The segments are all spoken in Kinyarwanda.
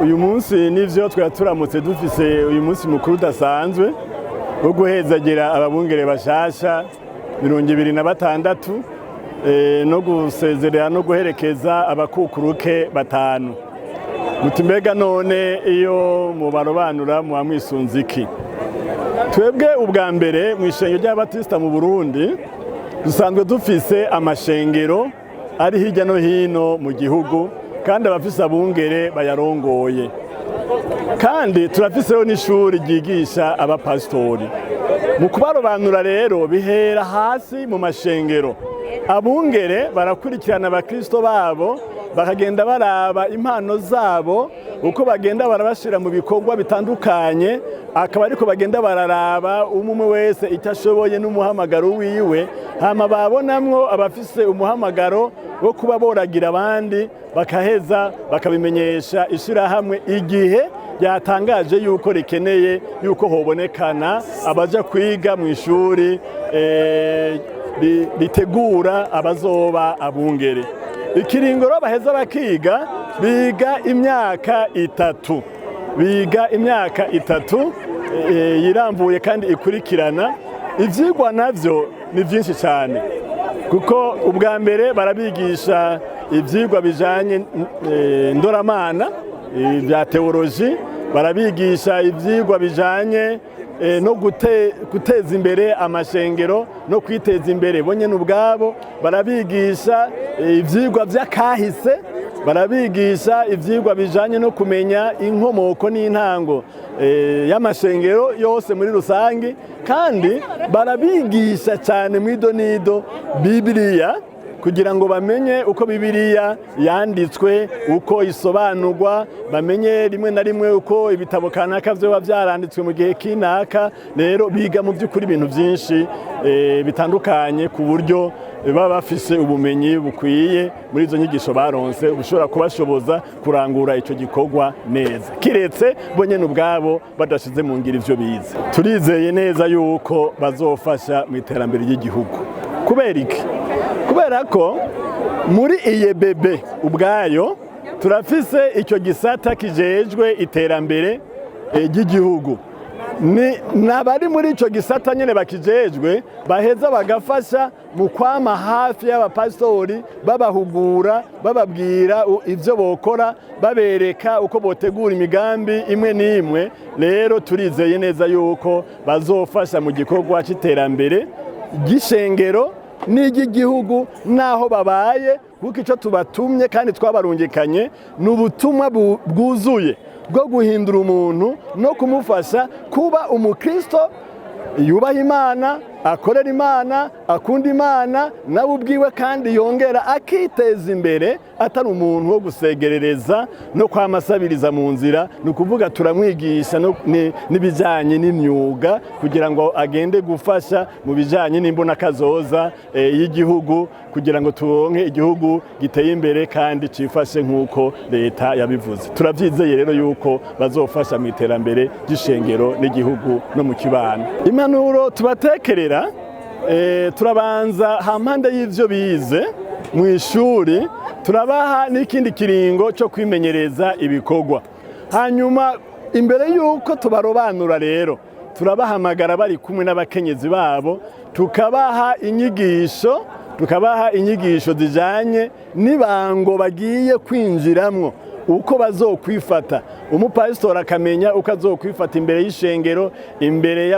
Uyu munsi nivyo twaturamutse dufise uyu munsi mukuru udasanzwe wo guhezagira ababungere bashasha 26 no gusezerera no guherekeza abakukuruke batanu. Mutimbega none iyo mubarobanura mu amwisunzi iki? Twebwe ubwa mbere mu ishengero ry'Ababaptiste mu Burundi dusanzwe dufise amashengero ari hirya no hino mu gihugu kandi abafise abungere bayarongoye. Kandi turafiseho n'ishuri ryigisha abapastori. Mu kubarobanura rero bihera hasi mu mashengero. Abungere barakurikirana abakristo babo bakagenda baraba impano zabo uko bagenda barabashira mu bikorwa bitandukanye, akaba ariko bagenda bararaba umwe wese itashoboye n'umuhamagaro wiwe, hama babonamwo abafise umuhamagaro wo kuba boragira abandi bakaheza bakabimenyesha ishirahamwe igihe yatangaje yuko rikeneye yuko hobonekana abaja kwiga mu ishuri ritegura abazoba abungere. Ikiringoro baheza bakiga biga imyaka 3. Biga imyaka 3 yirambuye kandi ikurikirana. Ivyigwa navyo ni vyinshi cyane. Kuko ubwa mbere barabigisha ivyigwa bijanye ndoramana bya teoloji, barabigisha ivyigwa bijanye no guteza imbere amashengero no kwiteza imbere bonye n'ubwabo, barabigisha ivyigwa vy'akahise, barabigisha ivyigwa bijanye no kumenya inkomoko n'intango y'amashengero yose muri rusangi, kandi barabigisha cyane mw'idonido Bibiliya kugira ngo bamenye uko Bibiliya yanditswe, uko isobanurwa, bamenye rimwe na rimwe uko ibitabo kanaka vyoba vyaranditswe mu gihe kinaka. Rero biga mu by'ukuri ibintu byinshi bitandukanye ku buryo baba bafise ubumenyi bukwiye muri izo nyigisho baronse bushobora kubashoboza kurangura ico gikorwa neza, kiretse bonye n'ubwabo badashize mu ngiro ivyo bize. Turizeye neza yuko bazofasha mu iterambere ry'igihugu. Kubera iki? Kubera ko muri UEBB ubwayo turafise icyo gisata kijejwe iterambere ry'igihugu. Nabari muri icyo gisata nyene bakijejwe baheza bagafasha mu kwama hafi y'abapastori, babahugura, bababwira ivyo bokora, babereka uko botegura imigambi imwe n'imwe. Rero turizeye neza yuko bazofasha mu gikorwa c'iterambere ry'ishengero n'igihugu naho babaye, kuko ico tubatumye kandi twabarungikanye n'ubutumwa bwuzuye bwo guhindura umuntu no kumufasha kuba umukristo yubaha Imana, akorera Imana, akunda Imana nawe ubwiwe, kandi yongera akiteza imbere atari umuntu wo gusegerereza no kwamasabiriza mu nzira. Ni ukuvuga turamwigisha n'ibijanye n'imyuga kugira ngo agende gufasha mu bijanye n'imbona kazoza y'igihugu, kugira ngo turonke igihugu giteye imbere kandi cifashe nk'uko leta yabivuze. Turavyizeye rero yuko bazofasha mu iterambere ry'ishengero n'igihugu no mu kibano. Impanuro tubatekerera turabanza hampande y'ivyo bize mu ishuri, turabaha n'ikindi kiringo cyo kwimenyereza ibikorwa. Hanyuma imbere yuko tubarobanura rero turabahamagara bari kumwe n'abakenyezi babo, tukabaha inyigisho zijanye n'ibango bagiye kwinjiramwo, uko bazokwifata. Umupastori akamenya uko azokwifata imbere y'ishengero, imbere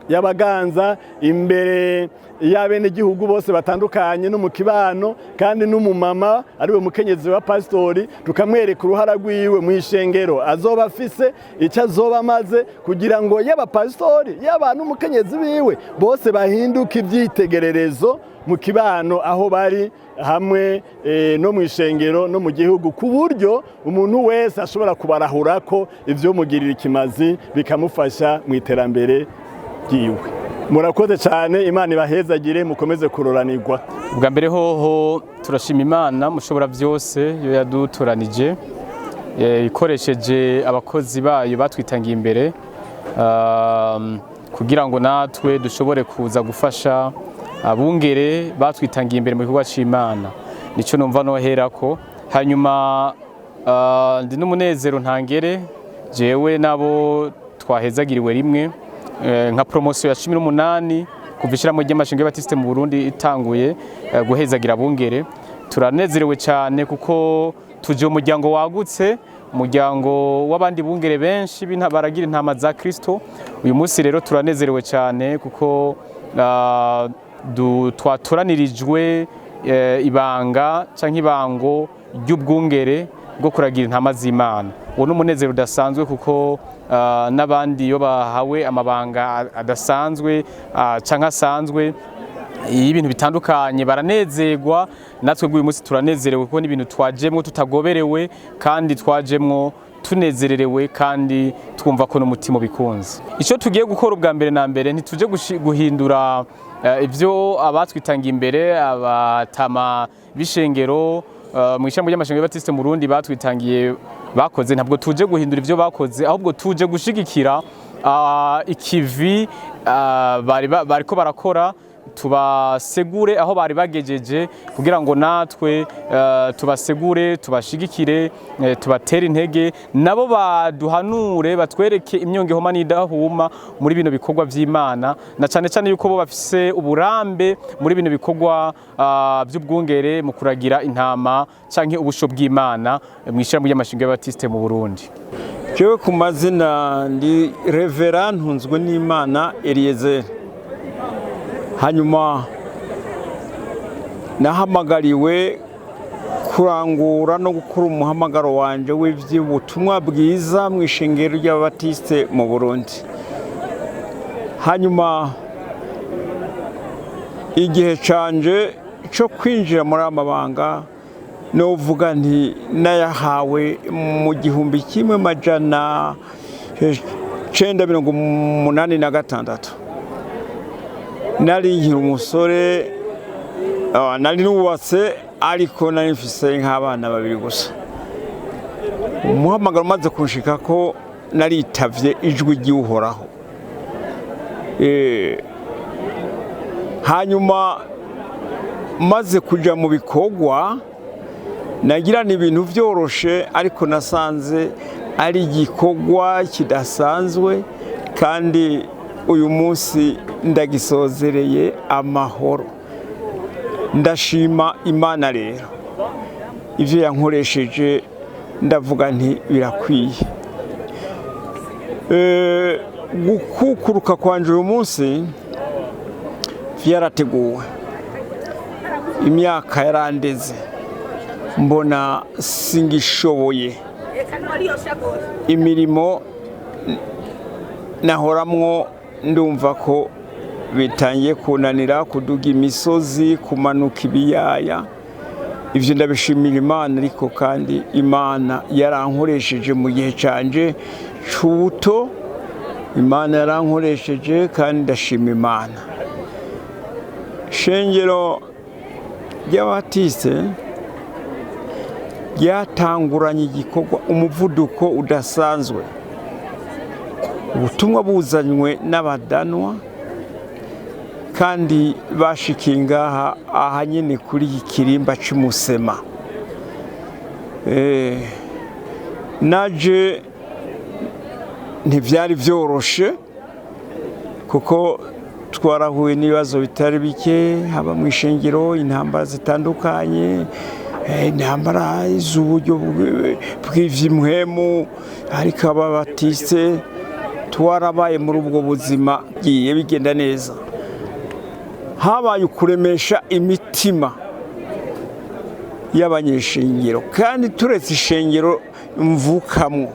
y'abaganza, imbere y'abenegihugu bose batandukanye no mu kibano, kandi n'umumama ariwe mukenyezi wa pastori tukamwereka uruhara rwiwe mu ishengero azoba afise, icyo azoba amaze, kugira ngo y'abapastori y'abantu umukenyezi biwe bose bahinduke ivyitegererezo mu kibano aho bari hamwe no mw'ishengero no mu gihugu ku buryo umuntu wese ashobora kubarahura ko ivyo mugirira ikimazi bikamufasha mu iterambere ryiwe. Murakoze cyane, Imana ibahezagire, mukomeze kuroranirwa. Bwa mbere hoho turashima Imana mushobora byose yo yadutoranije ikoresheje abakozi bayo batwitangiye imbere kugira ngo natwe dushobore kuza gufasha abungere batwitangiye imbere mu gikorwa c'Imana. Nico numva noherako. Hanyuma ndi n'umunezero ntangere jewe nabo twahezagiriwe rimwe nka promotion ya 18 kuva Ishirahamwe ry'Amashengero y'Ababaptiste mu Burundi itanguye guhezagira abungere. Turanezerewe cyane kuko tuje umuryango wagutse, umuryango w'abandi bungere benshi baragira intama za Kristo. Uyu munsi rero turanezerewe cyane kuko twatoranirijwe ibanga canke ibango ry'ubwungere bwo kuragira intama z'Imana. Uwo n'umunezero udasanzwe kuko n'abandi yo bahawe amabanga adasanzwe canke asanzwe ibintu bitandukanye baranezerwa. Natwe uyu munsi turanezerewe kuko n'ibintu twajemwo tutagoberewe kandi twajemwo tunezererewe kandi twumva ko n'umutima bikunze. Ico tugiye gukora ubwa mbere na mbere ntituje guhindura ivyo abatwitangiye imbere abatama b'ishengero mu Ishirahamwe ry'Amashengero y'Ababaptiste mu Burundi batwitangiye bakoze. Ntabwo tuje guhindura ivyo bakoze, ahubwo tuje gushigikira ikivi bariko barakora, tubasegure aho bari bagejeje kugira ngo natwe tubasegure, tubashigikire, tubatere intege, nabo baduhanure batwereke imyonge homa n'idahuma muri bino bikorwa vy'Imana, na cane cane yuko bo bafise uburambe muri bino bikorwa by'ubwungere mu kuragira intama canke ubusho bw'Imana mu Ishirahamwe ry'Amashengero y'Ababaptiste mu Burundi. Jewe ku mazina ndi Reverend Ntunzwe n'Imana Eliezer. Hanyuma nahamagariwe kurangura no gukora umuhamagaro wanje w'ivy'ubutumwa bwiza mu Ishengero ry'Ababaptiste mu Burundi. Hanyuma igihe canje cyo kwinjira muri amabanga novuga nti nayahawe mu 1986. Nari nkiri umusore, nari nubatse ariko nari mfise nk'abana babiri gusa. Umuhamagaro maze kunshika ko naritavye ijwi ry'Uhoraho. Hanyuma maze kuja mu bikorwa nagira ni ibintu vyoroshe, ariko nasanze ari igikorwa kidasanzwe kandi uyu munsi ndagisozereye amahoro. Ndashima Imana rero ivyo yankoresheje, ndavuga nti birakwiye. Gukukuruka kwanje uyu munsi vyarateguwe, imyaka yarandeze, mbona singishoboye imirimo nahoramwo, ndumva ko bitangiye kunanira, kuduga imisozi, kumanuka ibiyaya. Ivyo ndabishimira Imana, ariko kandi Imana yarankoresheje mu gihe canje c'ubuto. Imana yarankoresheje kandi ndashima Imana. Ishengero ry'Ababaptiste ryatanguranye igikorwa umuvuduko udasanzwe. Ubutumwa buzanywe n'abadanwa kandi bashikiye ngaha ahanyene kuri ikirimba cy'Umusema. Naje ntivyari vyoroshe kuko twarahuye n'ibibazo bitari bike, haba mu ishengero, intambara zitandukanye, intambara z'uburyo bw'ivy'imwemu, ariko Ababaptiste twarabaye muri ubwo buzima giye bigenda neza. Habaye ukuremesha imitima y'abanyeshengero, kandi turetse ishengero mvukamwo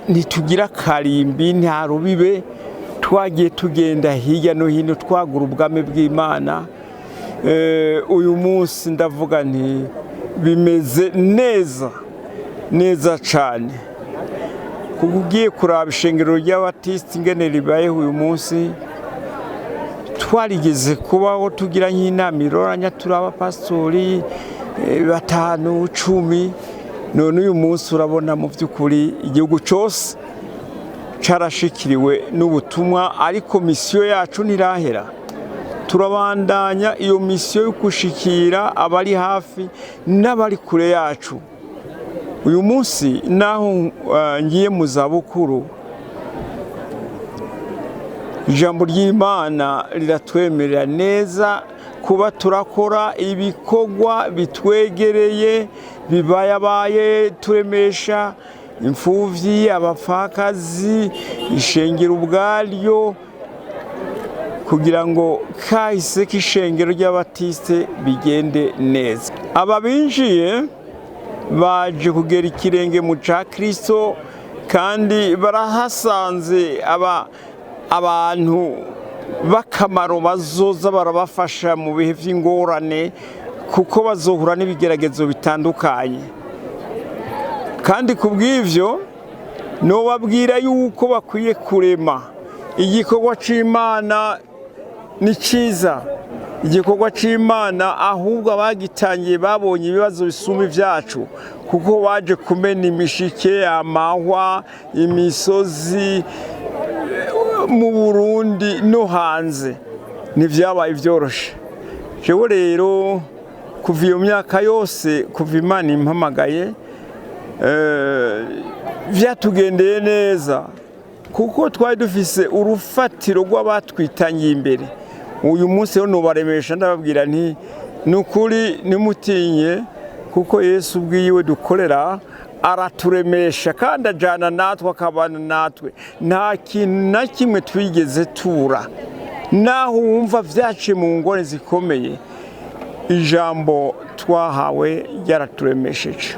ntitugira karimbi, nta rubibe twagiye tugenda hirya no hino twagura ubwami bw'Imana. Uyu munsi ndavuga nti bimeze neza cyane, kuko ugiye kuraba ishengero ry'Abaptiste ingene ribayeho uyu munsi. Twarigeze kubaho tugira nk'inama iroranya turi abapasitori 5, 10, none uyu munsi urabona mu by'ukuri igihugu cyose carashikiriwe n'ubutumwa, ariko misiyo yacu ntirahera. Turabandanya iyo misiyo yo gushikira abari hafi n'abari kure yacu. Uyu munsi naho ngiye mu zabukuru, ijambo ry'Imana riratwemerera neza kuba turakora ibikorwa bitwegereye bibayabaye, turemesha imfuvyi, abapfakazi, ishengero ubwaryo, kugira ngo kahise k'ishengero ry'Abaptiste bigende neza. Aba binjiye baje kugera ikirenge mu ca Kristo, kandi barahasanze abantu b'akamaro bazoza barabafasha mu bihe by'ingorane, kuko bazohura n'ibigeragezo bitandukanye. Kandi kubw'ivyo nobabwira yuko bakwiye kurema igikorwa c'Imana. Ni cyiza igikorwa c'Imana, ahubwo abagitangiye babonye ibibazo bisuma ivyacu, kuko baje kumena imishike, amahwa, imisozi mu Burundi no hanze, ntivyabaye vyoroshe. Jewe rero kuva iyo myaka yose, kuva Imana impamagaye, vyatugendeye neza, kuko twari dufise urufatiro rw'abatwitangiye imbere. Uyu munsi rero nobaremesha ndababwira nti nukuri nimutinye, kuko Yesu ubwiwe dukorera araturemesha kandi ajana natwe, akabana natwe. Nta kintu na kimwe twigeze tubura, naho wumva vyaciye mu ngorane zikomeye, ijambo twahawe ryaraturemesheje.